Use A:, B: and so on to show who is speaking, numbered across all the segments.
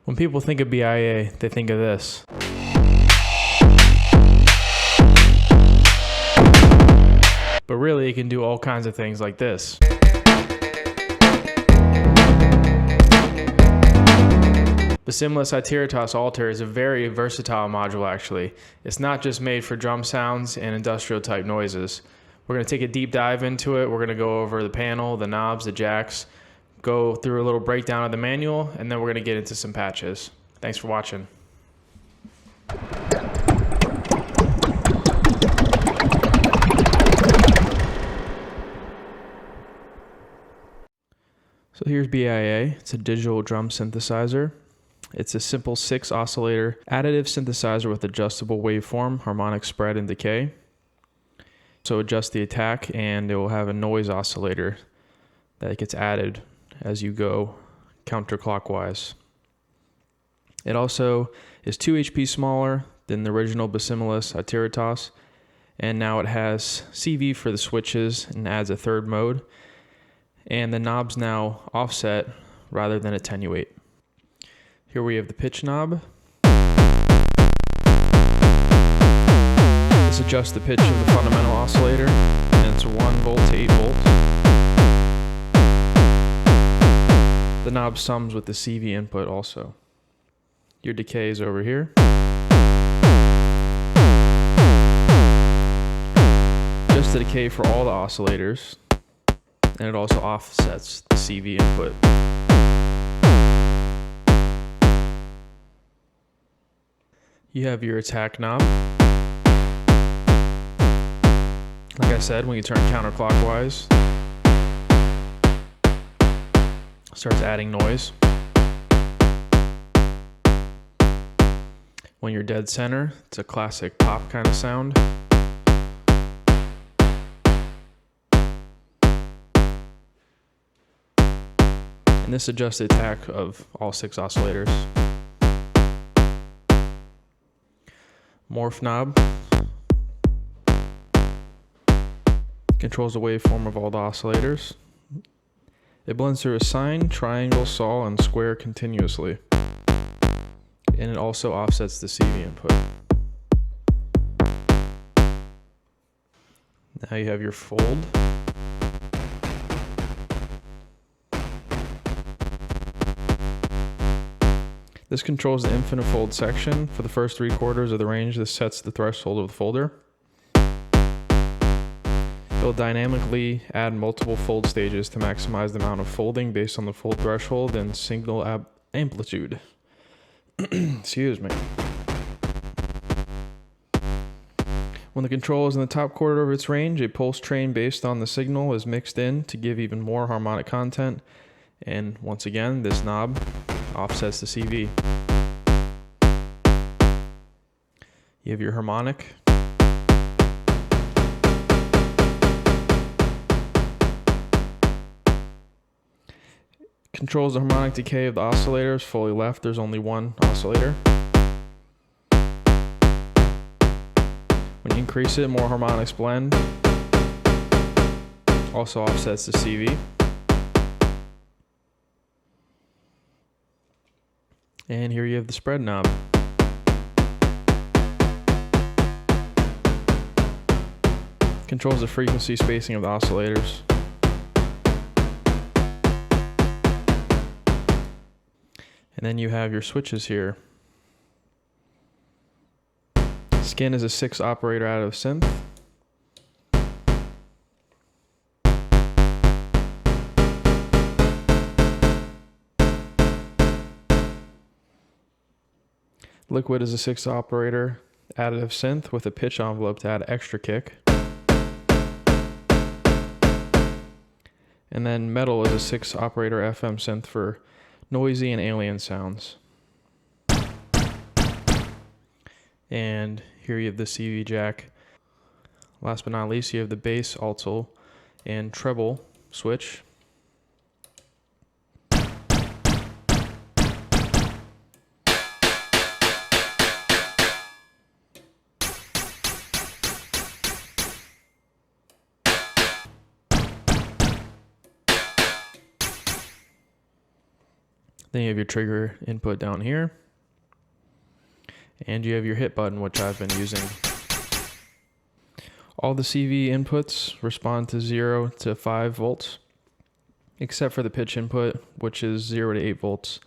A: When people think of BIA, they think of this. But really, it can do all kinds of things like this. Basimilus Iteritas Alter is a very versatile module actually. It's not just made for drum sounds and industrial type noises. We're going to take a deep dive into it. We're going to go over the panel, the knobs, the jacks, go through a little breakdown of the manual, and then we're going to get into some patches. Thanks for watching. So here's BIA. It's a digital drum synthesizer. It's a simple 6 oscillator additive synthesizer with adjustable waveform, harmonic spread and decay. So adjust the attack and it will have a noise oscillator that gets added as you go counterclockwise. It also is 2 HP smaller than the original Basimilus Iteritas, and now it has CV for the switches and adds a third mode, and the knobs now offset rather than attenuate. Here we have the pitch knob. This adjusts the pitch of the fundamental oscillator, and it's 1 volt to 8 volt. The knob sums with the CV input also. Your decay is over here. Just the decay for all the oscillators, and it also offsets the CV input. You have your attack knob. Like I said, when you turn counterclockwise, it starts adding noise. When you're dead center, it's a classic pop kind of sound. And this adjusts the attack of all 6 oscillators. Morph knob controls the waveform of all the oscillators. It blends through a sine, triangle, saw, and square continuously. And it also offsets the CV input. Now you have your fold. This controls the infinite fold section. For the first 3/4 of the range, this sets the threshold of the folder. It'll dynamically add multiple fold stages to maximize the amount of folding based on the fold threshold and signal amplitude. Excuse me. When the control is in the top quarter of its range, a pulse train based on the signal is mixed in to give even more harmonic content. And once again, this knob offsets the CV. You have your harmonic. Controls the harmonic decay of the oscillators. Fully left, there's only 1 oscillator. When you increase it, more harmonics blend. Also offsets the CV. And here you have the spread knob. Controls the frequency spacing of the oscillators. And then you have your switches here. Skin is a 6 operator additive synth. Liquid is a 6 operator additive synth with a pitch envelope to add extra kick. And then metal is a 6 operator FM synth for noisy and alien sounds. And here you have the CV jack. Last but not least, you have the bass, alto, and treble switch. Then you have your trigger input down here. And you have your hit button, which I've been using. All the CV inputs respond to 0 to 5 volts, except for the pitch input, which is 0 to 8 volts.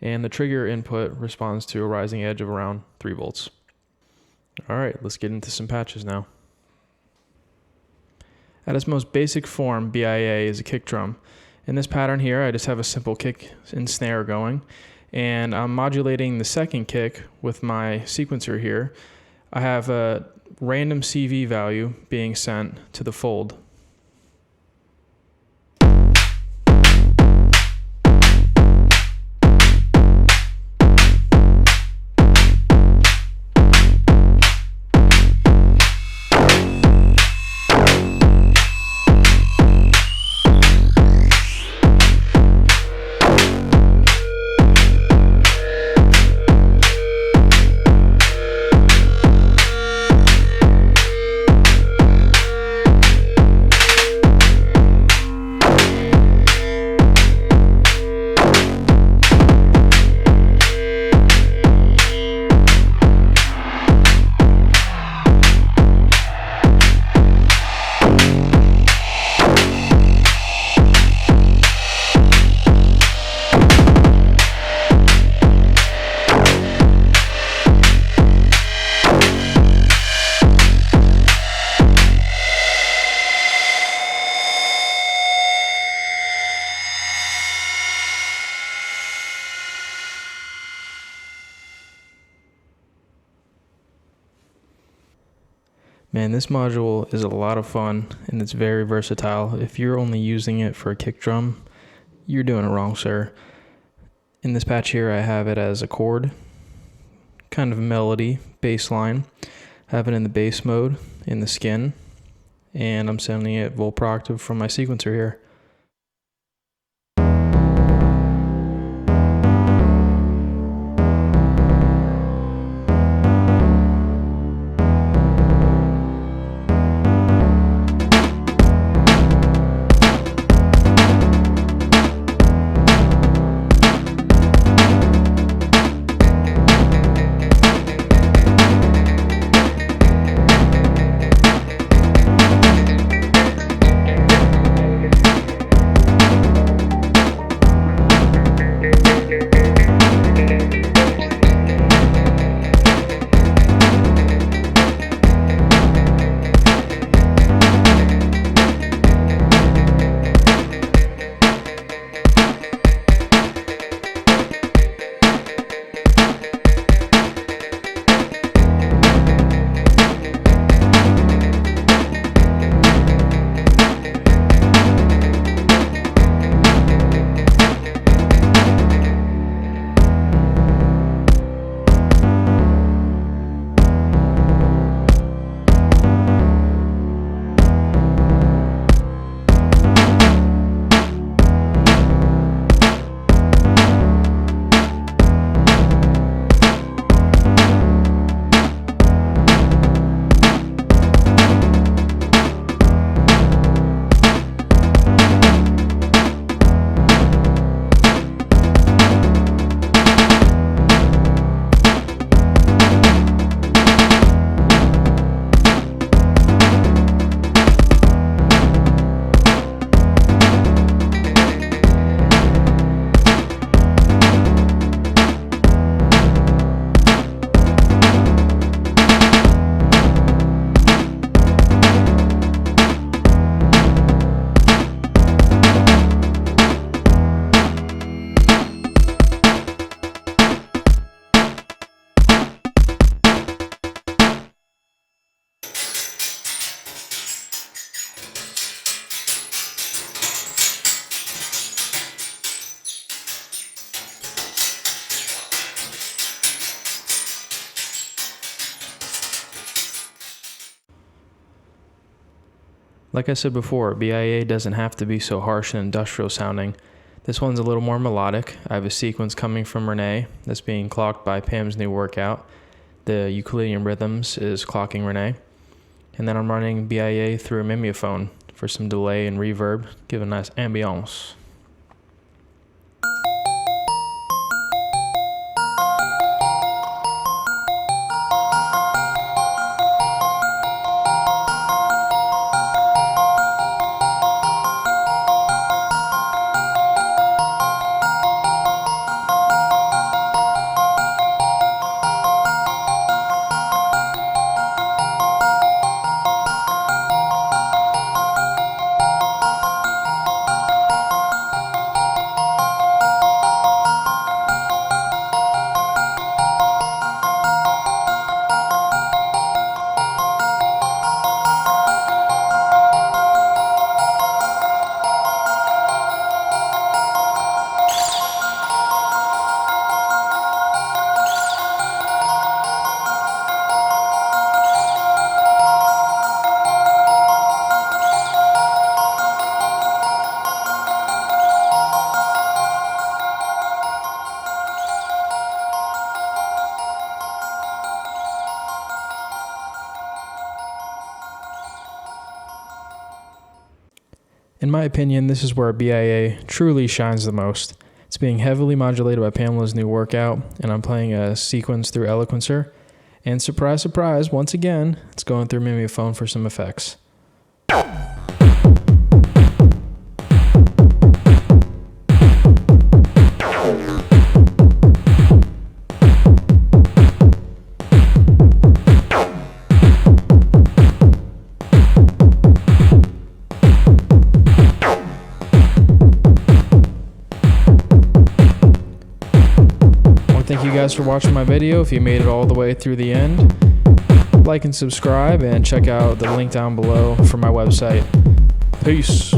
A: And the trigger input responds to a rising edge of around 3 volts. All right, let's get into some patches now. At its most basic form, BIA is a kick drum. In this pattern here, I just have a simple kick and snare going, and I'm modulating the second kick with my sequencer here. I have a random CV value being sent to the fold. Man, this module is a lot of fun and it's very versatile. If you're only using it for a kick drum, you're doing it wrong, sir. In this patch here, I have it as a chord, kind of melody, bassline. I have it in the bass mode, in the skin, and I'm sending it volt per octave from my sequencer here. Like I said before, BIA doesn't have to be so harsh and industrial sounding. This one's a little more melodic. I have a sequence coming from Renee that's being clocked by Pam's new workout. The Euclidean Rhythms is clocking Renee. And then I'm running BIA through a mimeophone for some delay and reverb, give a nice ambiance. In my opinion, this is where BIA truly shines the most. It's being heavily modulated by Pamela's new workout, and I'm playing a sequence through Eloquencer. And surprise, surprise, once again, it's going through Mimiphone for some effects. Thank you guys for watching my video. If you made it all the way through the end, like and subscribe, and check out the link down below for my website. Peace.